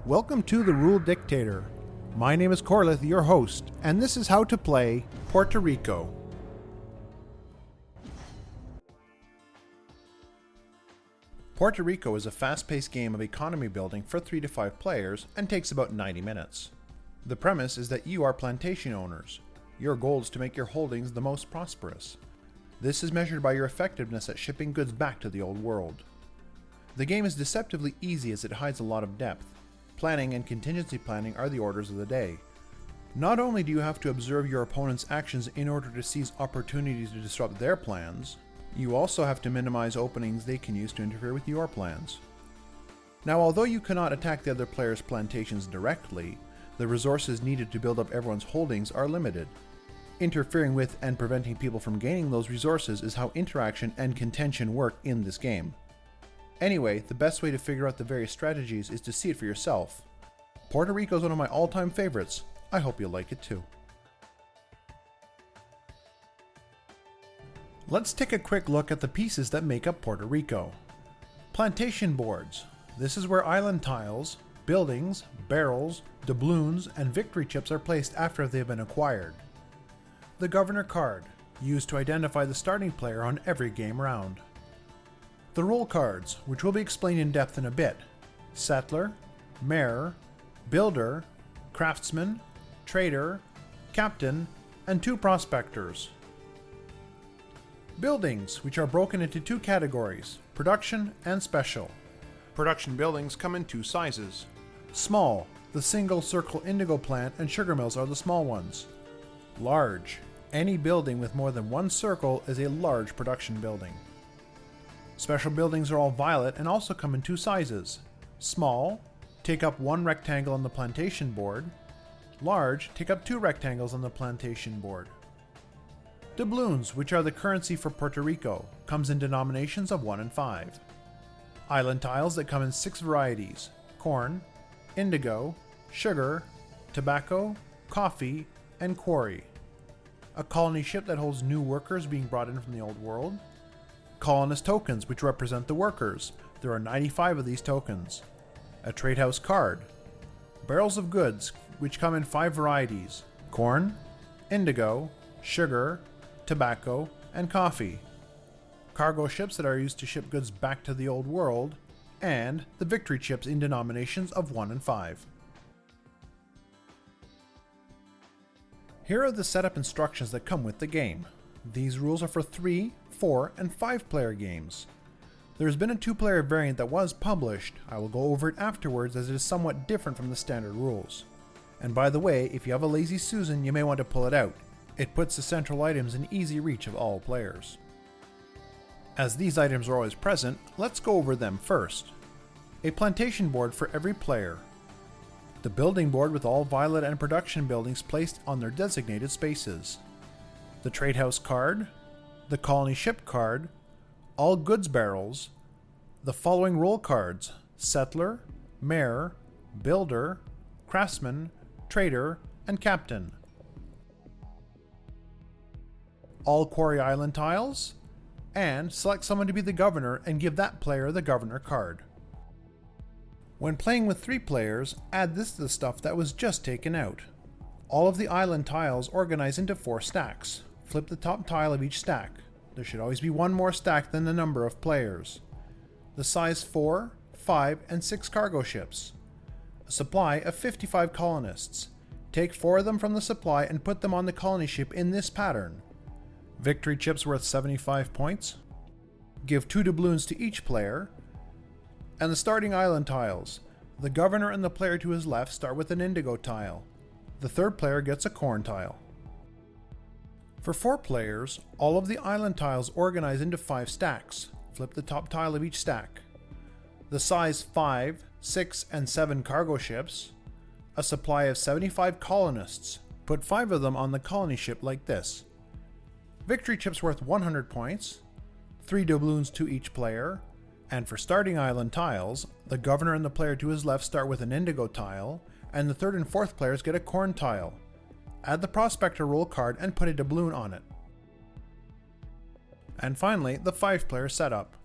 Welcome to The Rule Dictator. My name is Corlith, your host, and this is how to play Puerto Rico. Puerto Rico is a fast-paced game of economy building for 3 to 5 players and takes about 90 minutes. The premise is that you are plantation owners. Your goal is to make your holdings the most prosperous. This is measured by your effectiveness at shipping goods back to the old world. The game is deceptively easy as it hides a lot of depth. Planning and contingency planning are the orders of the day. Not only do you have to observe your opponent's actions in order to seize opportunities to disrupt their plans, you also have to minimize openings they can use to interfere with your plans. Now, although you cannot attack the other player's plantations directly, the resources needed to build up everyone's holdings are limited. Interfering with and preventing people from gaining those resources is how interaction and contention work in this game. Anyway, the best way to figure out the various strategies is to see it for yourself. Puerto Rico is one of my all-time favorites. I hope you'll like it too. Let's take a quick look at the pieces that make up Puerto Rico. Plantation boards. This is where island tiles, buildings, barrels, doubloons, and victory chips are placed after they have been acquired. The governor card, used to identify the starting player on every game round. The role cards, which will be explained in depth in a bit. Settler, mayor, builder, craftsman, trader, captain, and 2 prospectors. Buildings, which are broken into 2 categories, production and special. Production buildings come in 2 sizes. Small, the single circle indigo plant and sugar mills are the small ones. Large, any building with more than 1 circle is a large production building. Special buildings are all violet and also come in 2 sizes. Small, take up 1 rectangle on the plantation board. Large, take up 2 rectangles on the plantation board. Doubloons, which are the currency for Puerto Rico, comes in denominations of 1 and 5. Island tiles that come in 6 varieties: corn, indigo, sugar, tobacco, coffee, and quarry. A colony ship that holds new workers being brought in from the old world. Colonist tokens, which represent the workers. There are 95 of these tokens. A trade house card. Barrels of goods, which come in 5 varieties: corn, indigo, sugar, tobacco, and coffee. Cargo ships that are used to ship goods back to the old world, and the victory chips in denominations of 1 and 5. Here are the setup instructions that come with the game. These rules are for 3, 4, and 5 player games. There has been a 2-player variant that was published. I will go over it afterwards as it is somewhat different from the standard rules. And by the way, if you have a lazy Susan, you may want to pull it out. It puts the central items in easy reach of all players. As these items are always present, let's go over them first. A plantation board for every player. The building board with all violet and production buildings placed on their designated spaces. The trade house card, the colony ship card, all goods barrels, the following role cards: settler, mayor, builder, craftsman, trader, and captain. All quarry island tiles, and select someone to be the governor and give that player the governor card. When playing with 3 players, add this to the stuff that was just taken out. All of the island tiles organize into 4 stacks. Flip the top tile of each stack. There should always be 1 more stack than the number of players. The size 4, 5, and 6 cargo ships. A supply of 55 colonists. Take 4 of them from the supply and put them on the colony ship in this pattern. Victory chips worth 75 points. Give 2 doubloons to each player. And the starting island tiles. The governor and the player to his left start with an indigo tile. The 3rd player gets a corn tile. For 4 players, all of the island tiles organize into 5 stacks. Flip the top tile of each stack. The size 5, 6, and 7 cargo ships. A supply of 75 colonists. Put 5 of them on the colony ship like this. Victory chips worth 100 points. 3 doubloons to each player. And for starting island tiles, the governor and the player to his left start with an indigo tile, and the 3rd and 4th players get a corn tile. Add the prospector role card and put a doubloon on it. And finally, the 5-player setup.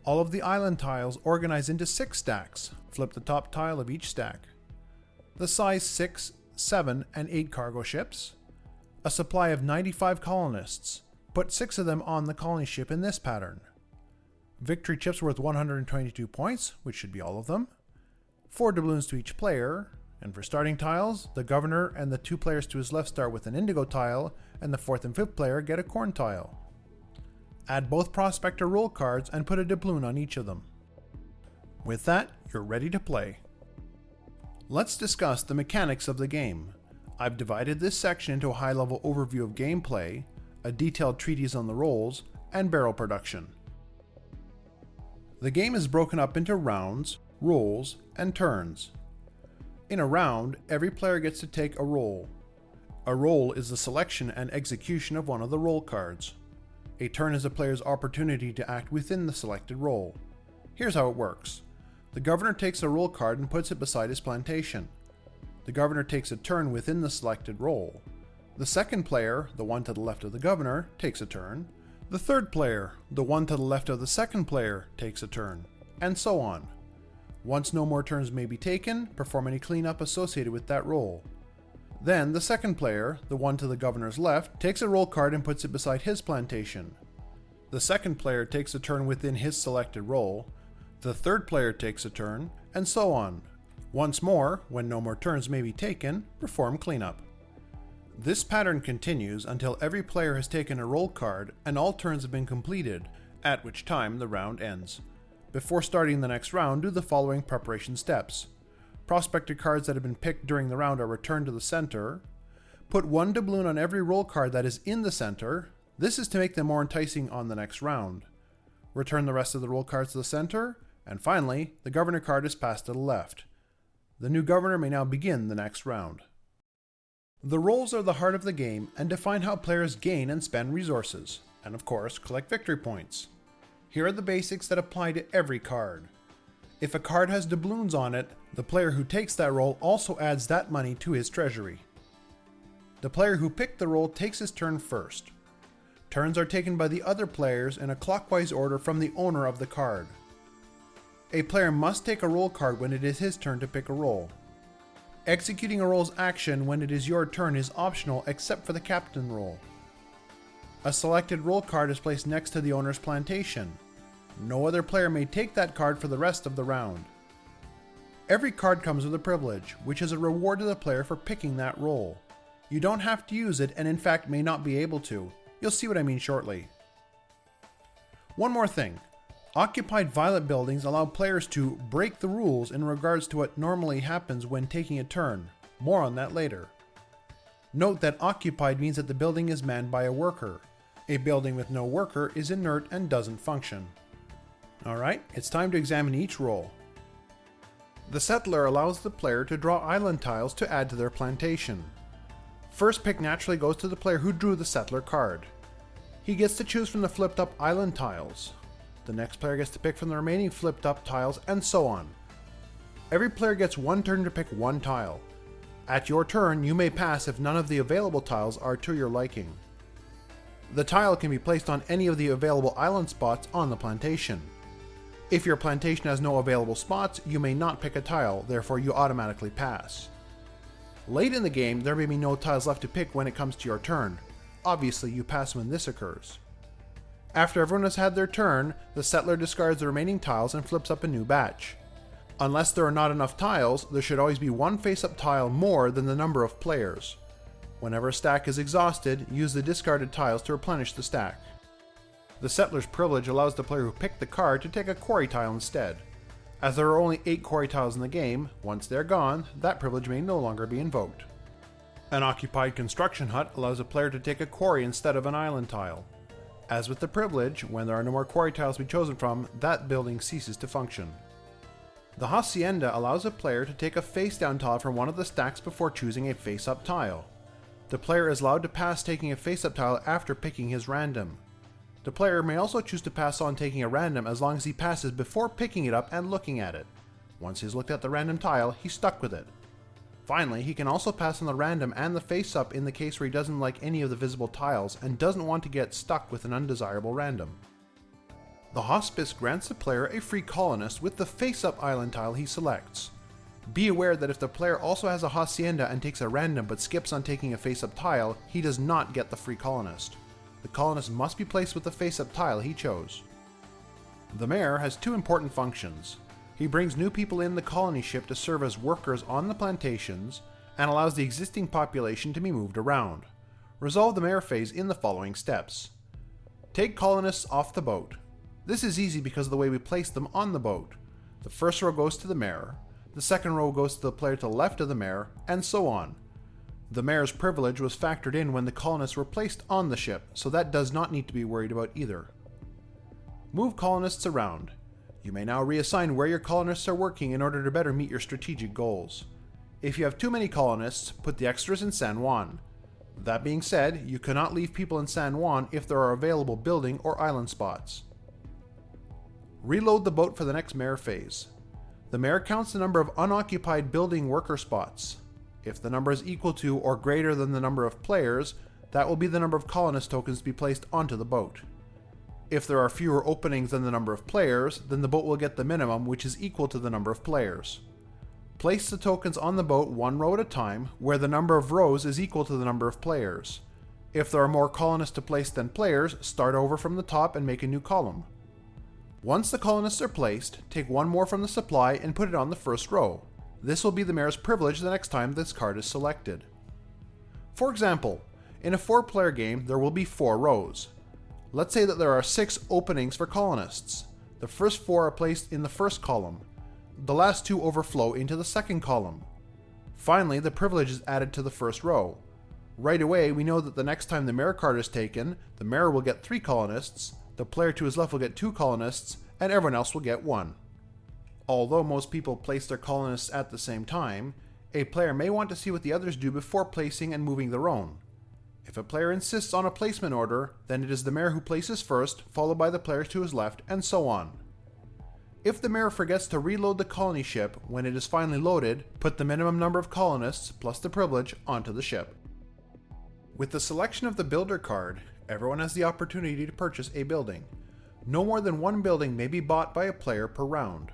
All of the island tiles organize into 6 stacks. Flip the top tile of each stack. the size 6, 7, and 8 cargo ships, a supply of 95 colonists. Put 6 of them on the colony ship in this pattern. Victory chips worth 122 points, which should be all of them, 4 doubloons to each player, and for starting tiles, the governor and the 2 players to his left start with an indigo tile, and the 4th and 5th player get a corn tile. Add both prospector roll cards and put a doubloon on each of them. With that, you're ready to play. Let's discuss the mechanics of the game. I've divided this section into a high-level overview of gameplay, a detailed treatise on the rolls, and barrel production. The game is broken up into rounds, rolls, and turns. In a round, every player gets to take a roll. A roll is the selection and execution of one of the roll cards. A turn is a player's opportunity to act within the selected roll. Here's how it works. The governor takes a roll card and puts it beside his plantation. The governor takes a turn within the selected roll. The second player, the one to the left of the governor, takes a turn. The third player, the one to the left of the second player, takes a turn, and so on. Once no more turns may be taken, perform any cleanup associated with that roll. Then the second player, the one to the governor's left, takes a roll card and puts it beside his plantation. The second player takes a turn within his selected roll. The third player takes a turn, and so on. Once more, when no more turns may be taken, perform cleanup. This pattern continues until every player has taken a roll card and all turns have been completed, at which time the round ends. Before starting the next round, do the following preparation steps. Prospector cards that have been picked during the round are returned to the center. Put 1 doubloon on every roll card that is in the center. This is to make them more enticing on the next round. Return the rest of the roll cards to the center, and finally, the governor card is passed to the left. The new governor may now begin the next round. The rolls are the heart of the game and define how players gain and spend resources, and of course, collect victory points. Here are the basics that apply to every card. If a card has doubloons on it, the player who takes that roll also adds that money to his treasury. The player who picked the roll takes his turn first. Turns are taken by the other players in a clockwise order from the owner of the card. A player must take a roll card when it is his turn to pick a roll. Executing a roll's action when it is your turn is optional except for the captain roll. A selected roll card is placed next to the owner's plantation. No other player may take that card for the rest of the round. Every card comes with a privilege, which is a reward to the player for picking that roll. You don't have to use it and in fact may not be able to. You'll see what I mean shortly. One more thing. Occupied violet buildings allow players to break the rules in regards to what normally happens when taking a turn. More on that later. Note that occupied means that the building is manned by a worker. A building with no worker is inert and doesn't function. Alright, it's time to examine each roll. The settler allows the player to draw island tiles to add to their plantation. First pick naturally goes to the player who drew the settler card. He gets to choose from the flipped up island tiles. The next player gets to pick from the remaining flipped up tiles, and so on. Every player gets 1 turn to pick 1 tile. At your turn, you may pass if none of the available tiles are to your liking. The tile can be placed on any of the available island spots on the plantation. If your plantation has no available spots, you may not pick a tile, therefore you automatically pass. Late in the game, there may be no tiles left to pick when it comes to your turn. Obviously, you pass when this occurs. After everyone has had their turn, the settler discards the remaining tiles and flips up a new batch. Unless there are not enough tiles, there should always be 1 face-up tile more than the number of players. Whenever a stack is exhausted, use the discarded tiles to replenish the stack. The settler's privilege allows the player who picked the card to take a quarry tile instead. As there are only 8 quarry tiles in the game, once they're gone, that privilege may no longer be invoked. An occupied construction hut allows a player to take a quarry instead of an island tile. As with the privilege, when there are no more quarry tiles to be chosen from, that building ceases to function. The hacienda allows a player to take a face-down tile from one of the stacks before choosing a face-up tile. The player is allowed to pass taking a face-up tile after picking his random. The player may also choose to pass on taking a random as long as he passes before picking it up and looking at it. Once he's looked at the random tile, he's stuck with it. Finally, he can also pass on the random and the face-up in the case where he doesn't like any of the visible tiles and doesn't want to get stuck with an undesirable random. The hospice grants the player a free colonist with the face-up island tile he selects. Be aware that if the player also has a hacienda and takes a random but skips on taking a face-up tile, he does not get the free colonist. The colonist must be placed with the face-up tile he chose. The mayor has two important functions. He brings new people in the colony ship to serve as workers on the plantations, and allows the existing population to be moved around. Resolve the mayor phase in the following steps. Take colonists off the boat. This is easy because of the way we place them on the boat. The first row goes to the mayor, the second row goes to the player to the left of the mayor, and so on. The mayor's privilege was factored in when the colonists were placed on the ship, so that does not need to be worried about either. Move colonists around. You may now reassign where your colonists are working in order to better meet your strategic goals. If you have too many colonists, put the extras in San Juan. That being said, you cannot leave people in San Juan if there are available building or island spots. Reload the boat for the next mayor phase. The mayor counts the number of unoccupied building worker spots. If the number is equal to or greater than the number of players, that will be the number of colonist tokens to be placed onto the boat. If there are fewer openings than the number of players, then the boat will get the minimum, which is equal to the number of players. Place the tokens on the boat one row at a time, where the number of rows is equal to the number of players. If there are more colonists to place than players, start over from the top and make a new column. Once the colonists are placed, take one more from the supply and put it on the first row. This will be the mayor's privilege the next time this card is selected. For example, in a 4-player game there will be 4 rows. Let's say that there are 6 openings for colonists. The first 4 are placed in the first column. The last 2 overflow into the second column. Finally, the privilege is added to the first row. Right away, we know that the next time the mayor card is taken, the mayor will get 3 colonists, the player to his left will get 2 colonists, and everyone else will get 1. Although most people place their colonists at the same time, a player may want to see what the others do before placing and moving their own. If a player insists on a placement order, then it is the mayor who places first, followed by the players to his left, and so on. If the mayor forgets to reload the colony ship when it is finally loaded, put the minimum number of colonists, plus the privilege, onto the ship. With the selection of the builder card, everyone has the opportunity to purchase a building. No more than 1 building may be bought by a player per round.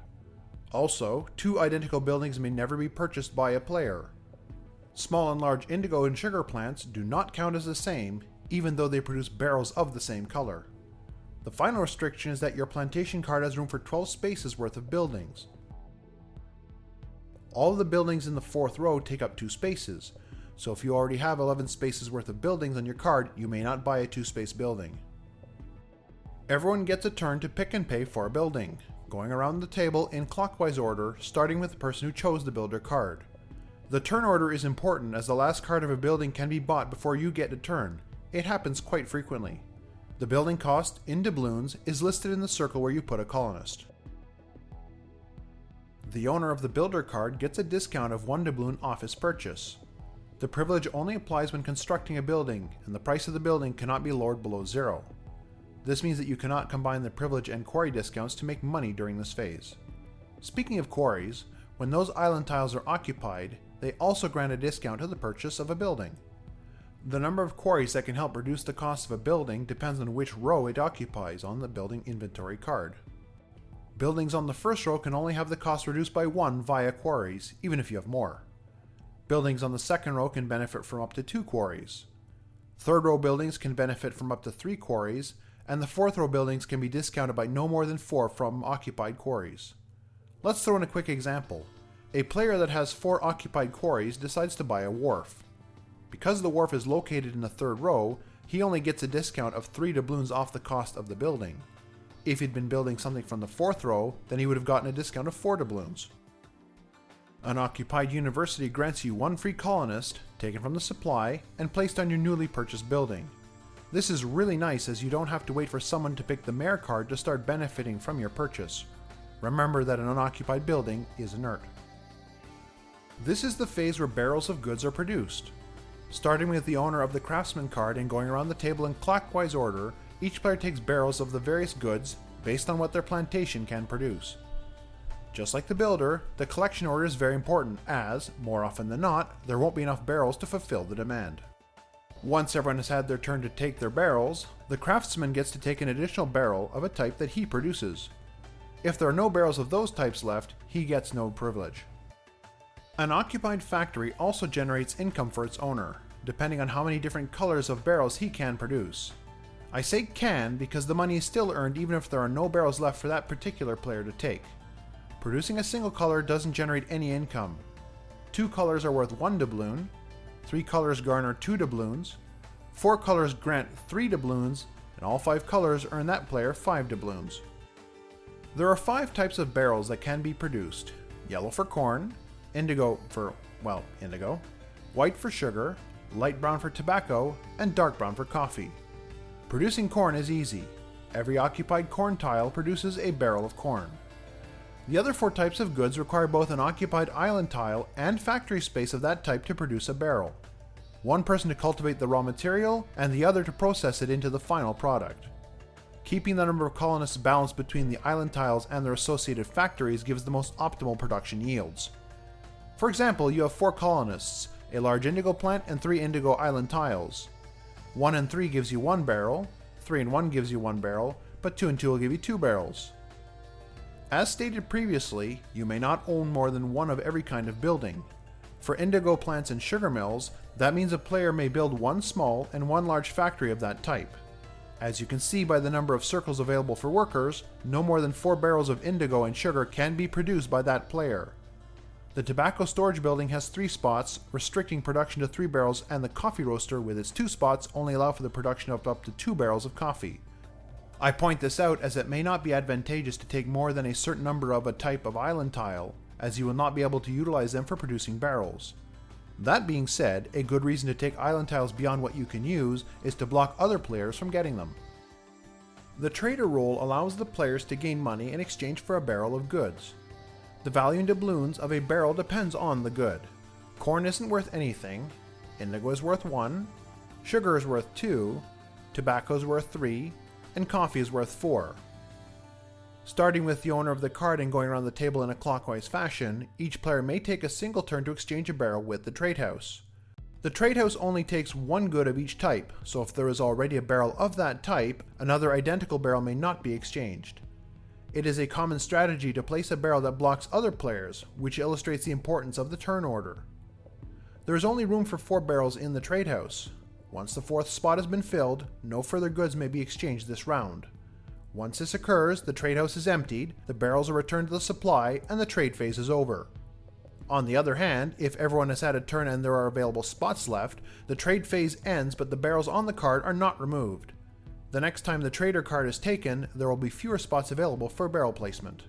Also, 2 identical buildings may never be purchased by a player. Small and large indigo and sugar plants do not count as the same, even though they produce barrels of the same color. The final restriction is that your plantation card has room for 12 spaces worth of buildings. All of the buildings in the 4th row take up 2 spaces, so if you already have 11 spaces worth of buildings on your card, you may not buy a 2-space building. Everyone gets a turn to pick and pay for a building, going around the table in clockwise order, starting with the person who chose the builder card. The turn order is important as the last card of a building can be bought before you get a turn. It happens quite frequently. The building cost, in doubloons, is listed in the circle where you put a colonist. The owner of the builder card gets a discount of 1 doubloon off his purchase. The privilege only applies when constructing a building, and the price of the building cannot be lowered below 0. This means that you cannot combine the privilege and quarry discounts to make money during this phase. Speaking of quarries, when those island tiles are occupied, they also grant a discount to the purchase of a building. The number of quarries that can help reduce the cost of a building depends on which row it occupies on the building inventory card. Buildings on the first row can only have the cost reduced by 1 via quarries, even if you have more. Buildings on the second row can benefit from up to 2 quarries. Third row buildings can benefit from up to 3 quarries, and the 4th row buildings can be discounted by no more than 4 from occupied quarries. Let's throw in a quick example. A player that has 4 occupied quarries decides to buy a wharf. Because the wharf is located in the 3rd row, he only gets a discount of 3 doubloons off the cost of the building. If he'd been building something from the 4th row, then he would have gotten a discount of 4 doubloons. An occupied university grants you 1 free colonist, taken from the supply, and placed on your newly purchased building. This is really nice as you don't have to wait for someone to pick the mayor card to start benefiting from your purchase. Remember that an unoccupied building is inert. This is the phase where barrels of goods are produced. Starting with the owner of the craftsman card and going around the table in clockwise order, each player takes barrels of the various goods based on what their plantation can produce. Just like the builder, the collection order is very important as, more often than not, there won't be enough barrels to fulfill the demand. Once everyone has had their turn to take their barrels, the craftsman gets to take an additional barrel of a type that he produces. If there are no barrels of those types left, he gets no privilege. An occupied factory also generates income for its owner, depending on how many different colors of barrels he can produce. I say can because the money is still earned even if there are no barrels left for that particular player to take. Producing a single color doesn't generate any income. 2 colors are worth 1 doubloon, 3 colors garner 2 doubloons, 4 colors grant 3 doubloons, and all 5 colors earn that player 5 doubloons. There are 5 types of barrels that can be produced: yellow for corn, indigo for, indigo, white for sugar, light brown for tobacco, and dark brown for coffee. Producing corn is easy. Every occupied corn tile produces a barrel of corn. The other 4 types of goods require both an occupied island tile and factory space of that type to produce a barrel. One person to cultivate the raw material, and the other to process it into the final product. Keeping the number of colonists balanced between the island tiles and their associated factories gives the most optimal production yields. For example, you have 4 colonists, a large indigo plant, and 3 indigo island tiles. 1 and 3 gives you 1 barrel, 3 and 1 gives you 1 barrel, but 2 and 2 will give you 2 barrels. As stated previously, you may not own more than one of every kind of building. For indigo plants and sugar mills, that means a player may build 1 small and 1 large factory of that type. As you can see by the number of circles available for workers, no more than 4 barrels of indigo and sugar can be produced by that player. The tobacco storage building has 3 spots, restricting production to 3 barrels, and the coffee roaster with its 2 spots only allow for the production of up to 2 barrels of coffee. I point this out as it may not be advantageous to take more than a certain number of a type of island tile, as you will not be able to utilize them for producing barrels. That being said, a good reason to take island tiles beyond what you can use is to block other players from getting them. The trader role allows the players to gain money in exchange for a barrel of goods. The value in doubloons of a barrel depends on the good. Corn isn't worth anything, indigo is worth 1, sugar is worth 2, tobacco is worth 3, and coffee is worth 4. Starting with the owner of the card and going around the table in a clockwise fashion, each player may take a single turn to exchange a barrel with the trade house. The trade house only takes 1 good of each type, so if there is already a barrel of that type, another identical barrel may not be exchanged. It is a common strategy to place a barrel that blocks other players, which illustrates the importance of the turn order. There is only room for 4 barrels in the trade house. Once the 4th spot has been filled, no further goods may be exchanged this round. Once this occurs, the trade house is emptied, the barrels are returned to the supply, and the trade phase is over. On the other hand, if everyone has had a turn and there are available spots left, the trade phase ends but the barrels on the card are not removed. The next time the trader card is taken, there will be fewer spots available for barrel placement.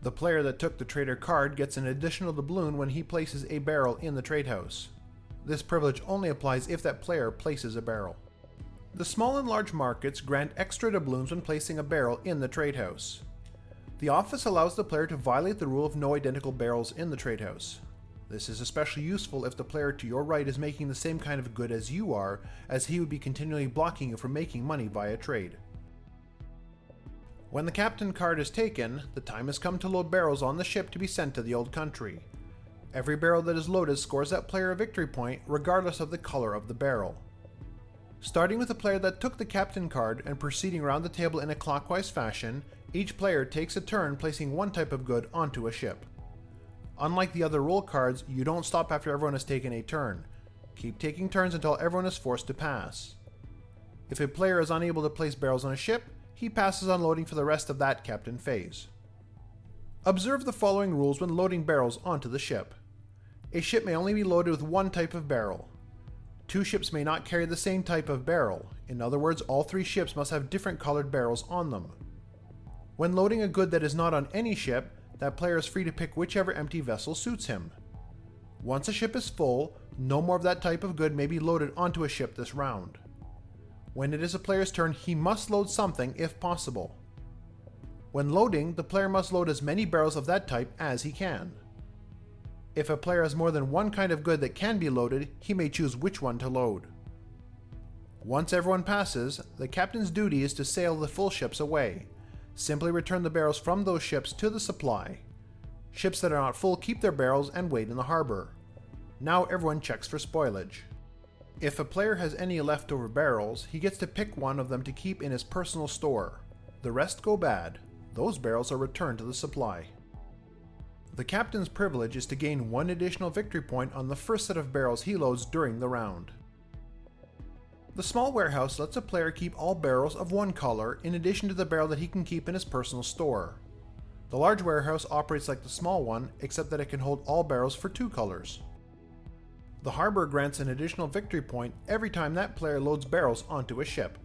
The player that took the trader card gets an additional doubloon when he places a barrel in the trade house. This privilege only applies if that player places a barrel. The small and large markets grant extra doubloons when placing a barrel in the trade house. The office allows the player to violate the rule of no identical barrels in the trade house. This is especially useful if the player to your right is making the same kind of good as you are, as he would be continually blocking you from making money via trade. When the captain card is taken, the time has come to load barrels on the ship to be sent to the old country. Every barrel that is loaded scores that player a victory point, regardless of the color of the barrel. Starting with the player that took the captain card and proceeding around the table in a clockwise fashion, each player takes a turn placing 1 type of good onto a ship. Unlike the other role cards, you don't stop after everyone has taken a turn. Keep taking turns until everyone is forced to pass. If a player is unable to place barrels on a ship, he passes on loading for the rest of that captain phase. Observe the following rules when loading barrels onto the ship. A ship may only be loaded with 1 type of barrel. 2 ships may not carry the same type of barrel. In other words, all 3 ships must have different colored barrels on them. When loading a good that is not on any ship, that player is free to pick whichever empty vessel suits him. Once a ship is full, no more of that type of good may be loaded onto a ship this round. When it is a player's turn, he must load something if possible. When loading, the player must load as many barrels of that type as he can. If a player has more than 1 kind of good that can be loaded, he may choose which one to load. Once everyone passes, the captain's duty is to sail the full ships away. Simply return the barrels from those ships to the supply. Ships that are not full keep their barrels and wait in the harbor. Now everyone checks for spoilage. If a player has any leftover barrels, he gets to pick one of them to keep in his personal store. The rest go bad. Those barrels are returned to the supply. The captain's privilege is to gain 1 additional victory point on the first set of barrels he loads during the round. The small warehouse lets a player keep all barrels of one color in addition to the barrel that he can keep in his personal store. The large warehouse operates like the small one, except that it can hold all barrels for 2 colors. The harbor grants an additional victory point every time that player loads barrels onto a ship.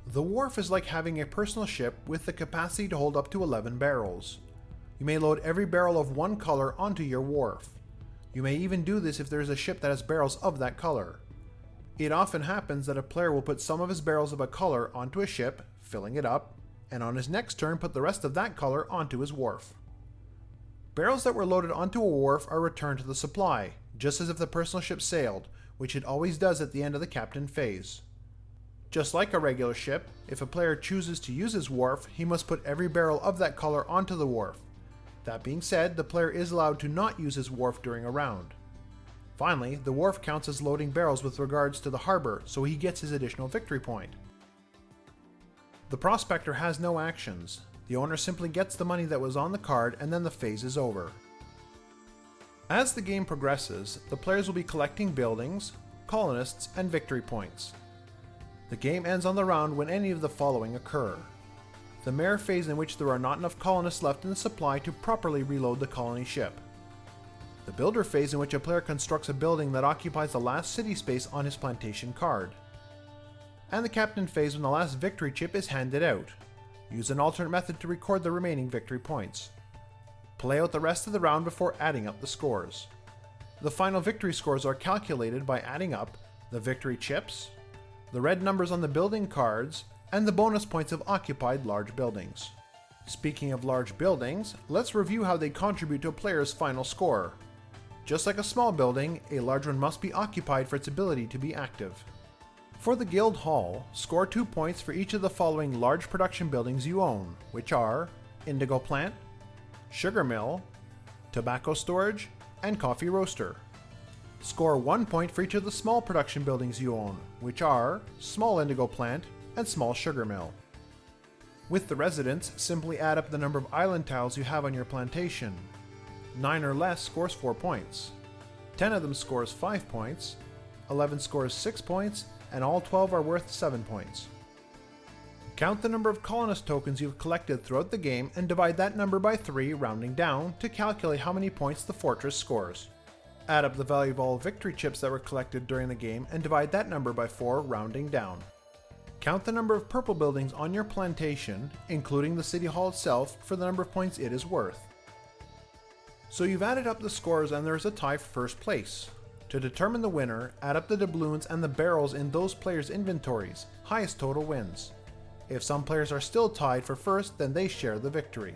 The wharf is like having a personal ship with the capacity to hold up to 11 barrels. You may load every barrel of one color onto your wharf. You may even do this if there is a ship that has barrels of that color. It often happens that a player will put some of his barrels of a color onto a ship, filling it up, and on his next turn put the rest of that color onto his wharf. Barrels that were loaded onto a wharf are returned to the supply, just as if the personal ship sailed, which it always does at the end of the captain phase. Just like a regular ship, if a player chooses to use his wharf, he must put every barrel of that color onto the wharf. That being said, the player is allowed to not use his wharf during a round. Finally, the wharf counts as loading barrels with regards to the harbor, so he gets his additional victory point. The prospector has no actions. The owner simply gets the money that was on the card and then the phase is over. As the game progresses, the players will be collecting buildings, colonists, and victory points. The game ends on the round when any of the following occur. The mare phase, in which there are not enough colonists left in the supply to properly reload the colony ship. The builder phase, in which a player constructs a building that occupies the last city space on his plantation card. And the captain phase, when the last victory chip is handed out. Use an alternate method to record the remaining victory points. Play out the rest of the round before adding up the scores. The final victory scores are calculated by adding up the victory chips, the red numbers on the building cards, and the bonus points of occupied large buildings. Speaking of large buildings, let's review how they contribute to a player's final score. Just like a small building, a large one must be occupied for its ability to be active. For the Guild Hall, score 2 points for each of the following large production buildings you own, which are indigo plant, sugar mill, tobacco storage, and coffee roaster. Score 1 point for each of the small production buildings you own, which are small indigo plant and small sugar mill. With the residents, simply add up the number of island tiles you have on your plantation. 9 or less scores 4 points. 10 of them scores 5 points, 11 scores 6 points, and all 12 are worth 7 points. Count the number of colonist tokens you've collected throughout the game and divide that number by 3, rounding down, to calculate how many points the fortress scores. Add up the value of all victory chips that were collected during the game and divide that number by 4, rounding down. Count the number of purple buildings on your plantation, including the city hall itself, for the number of points it is worth. So you've added up the scores and there is a tie for first place. To determine the winner, add up the doubloons and the barrels in those players' inventories. Highest total wins. If some players are still tied for first, then they share the victory.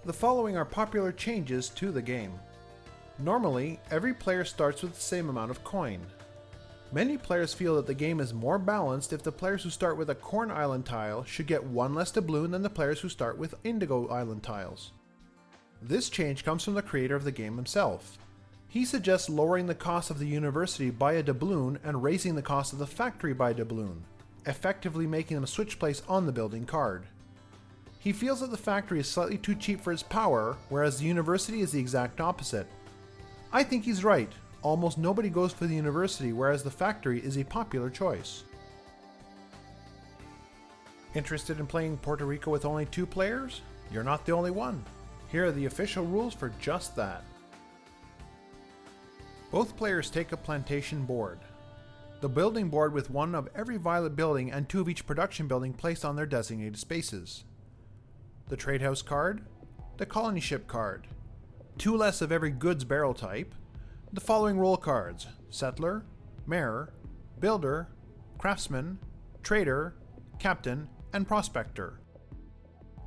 The following are popular changes to the game. Normally, every player starts with the same amount of coin. Many players feel that the game is more balanced if the players who start with a corn island tile should get 1 less doubloon than the players who start with indigo island tiles. This change comes from the creator of the game himself. He suggests lowering the cost of the university by a doubloon and raising the cost of the factory by a doubloon, effectively making them switch place on the building card. He feels that the factory is slightly too cheap for its power, whereas the university is the exact opposite. I think he's right. Almost nobody goes for the university, whereas the factory is a popular choice. Interested in playing Puerto Rico with only 2 players? You're not the only one. Here are the official rules for just that. Both players take a plantation board. The building board with 1 of every violet building and 2 of each production building placed on their designated spaces. The trade house card, the colony ship card, 2 less of every goods barrel type, the following role cards: settler, mayor, builder, craftsman, trader, captain, and prospector.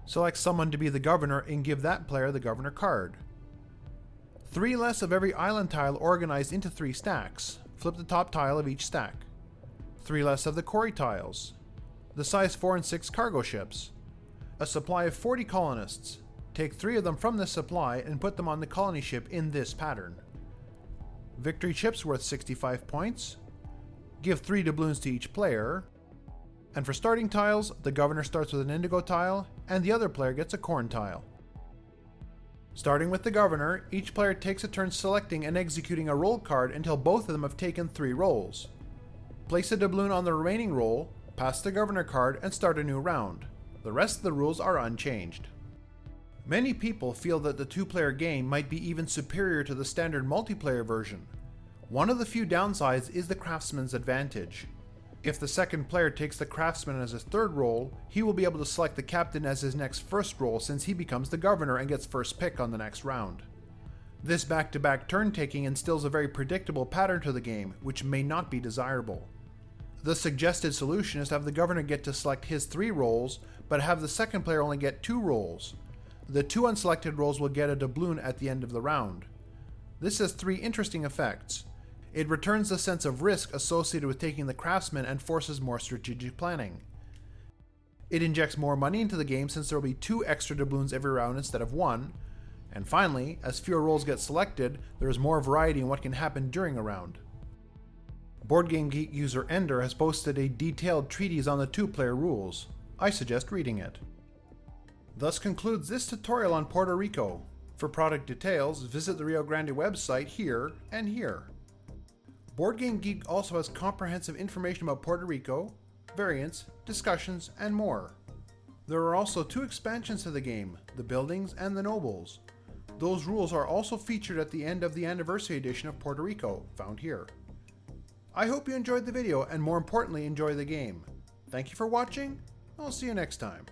Select someone to be the governor and give that player the governor card. 3 less of every island tile organized into 3 stacks. Flip the top tile of each stack. 3 less of the quarry tiles. The size 4 and 6 cargo ships. A supply of 40 colonists. Take 3 of them from this supply and put them on the colony ship in this pattern. Victory chips worth 65 points. Give 3 doubloons to each player. And for starting tiles, the governor starts with an indigo tile, and the other player gets a corn tile. Starting with the governor, each player takes a turn selecting and executing a roll card until both of them have taken 3 rolls. Place a doubloon on the remaining roll, pass the governor card, and start a new round. The rest of the rules are unchanged. Many people feel that the 2-player game might be even superior to the standard multiplayer version. One of the few downsides is the craftsman's advantage. If the second player takes the craftsman as his third role, he will be able to select the captain as his next first role since he becomes the governor and gets first pick on the next round. This back-to-back turn taking instills a very predictable pattern to the game, which may not be desirable. The suggested solution is to have the governor get to select his 3 roles, but have the second player only get 2 roles. The 2 unselected roles will get a doubloon at the end of the round. This has 3 interesting effects. It returns the sense of risk associated with taking the craftsman and forces more strategic planning. It injects more money into the game since there will be 2 extra doubloons every round instead of 1. And finally, as fewer roles get selected, there is more variety in what can happen during a round. BoardGameGeek user Ender has posted a detailed treatise on the 2-player rules. I suggest reading it. Thus concludes this tutorial on Puerto Rico. For product details, visit the Rio Grande website here and here. BoardGameGeek also has comprehensive information about Puerto Rico, variants, discussions, and more. There are also 2 expansions to the game, the Buildings and the Nobles. Those rules are also featured at the end of the Anniversary Edition of Puerto Rico, found here. I hope you enjoyed the video and more importantly enjoy the game. Thank you for watching, I'll see you next time.